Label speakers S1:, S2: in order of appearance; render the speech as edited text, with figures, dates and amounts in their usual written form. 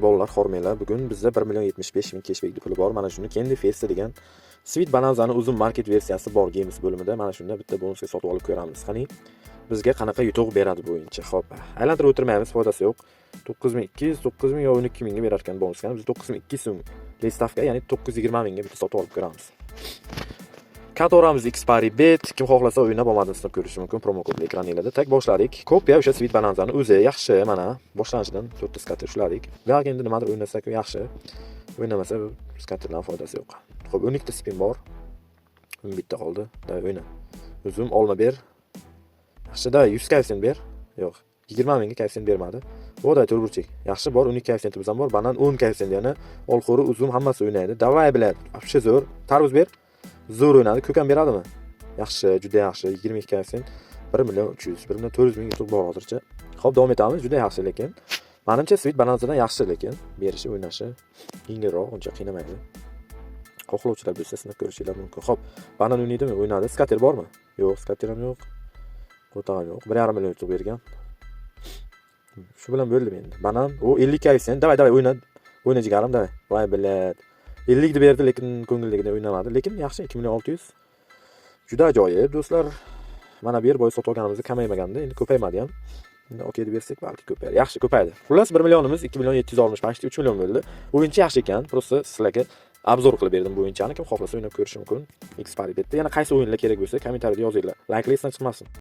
S1: bolalar, xormanglar, bugun bizda 1.075.000 cashback puli bor. Mana shuni Candy Festa degan Sweet Bonanza'ning uzun market versiyasi bor Games bo'limida. Mana shunda bitta bonusga sotib olib ko'ramiz. Qani bizga qanaqa yutuq beradi bu o'yinchi. Xo'p, aylantirib o'tirmaymiz, foydasi yo'q. 9200, 9000 yo 12000 ga berar ekan bonusga. Biz 9200 so'm stavka, ya'ni 920 mingga bitta sotib olib ko'ramiz. Kartoramız Xpari Bet, kim xohlasa o'yinda bo'lmadini sinab ko'rishi mumkin. Promo kodli ekraningizda. Tak boshladik. Kopiya o'sha Sweet Bonanza'ni o'zi yaxshi, mana boshlanishidan 4 ta skater ushladik. Biroq endi nimadir o'ynasak yaxshi. O'ynamasa skaterdan foydasi yo'q. Xo'p, 12 ta spin bor. Bitta qoldi. Da o'yna. O'zim olma ber. Yaxshida 100 koefficient ber. Yo'q, 20 mingga koefficient bermadi. Bo'da turburchik. Yaxshi bor, 12 koefficientimiz ham bor. Banan 10 koefficient, ya'ni olxo'ri uzum hammasi o'ynaydi. Davay bilan. Вообще zo'r. Tarvuz ber. Zo'r o'ynadi. Ko'kam beradimi? Yaxshi, juda yaxshi. 22 koefficient. 1.300.000, 1.400.000 yutuq bor hozircha. Xo'p, davom etamiz. Juda yaxshi lekin. Menimcha Sweet Bonanza'dan yaxshi lekin berishi, o'ynashi yengilroq, uncha qiynamaydi. Xohlovchilar bo'lsa sinab ko'rishingiz mumkin. Xo'p, banan o'ynaydimi? O'ynadi. Skater bormi? Yo'q, skater ham yo'q. Qo'ta ham yo'q. 1.5 million yutuq bergan. Shu bilan bo'ldim endi. Banan u 50 koefficient. Davay o'yna. O'yna jigarim davay. Voy bilat. 50 deb berdi lekin ko'ngilligida o'ynamadi. Lekin yaxshi 2.600.000. Juda ajoyib do'stlar. Mana bu yer boy sotib olganimizda kamaymaganda, endi ko'paymadi ham. Endi okey deb bersak balki ko'payadi. Yaxshi ko'paydi. Xullas 1 millionimiz 2.760.000, почти 3 million bo'ldi. O'yinchi yaxshi ekan. Просто sizlarga obzor qilib berdim bu o'yinchani. Kim xohlasa o'ynab ko'rishi mumkin. Xpari Betda yana qaysi o'yinlar kerak bo'lsa kommentariyada yozinglar. Like listdan chiqmasin.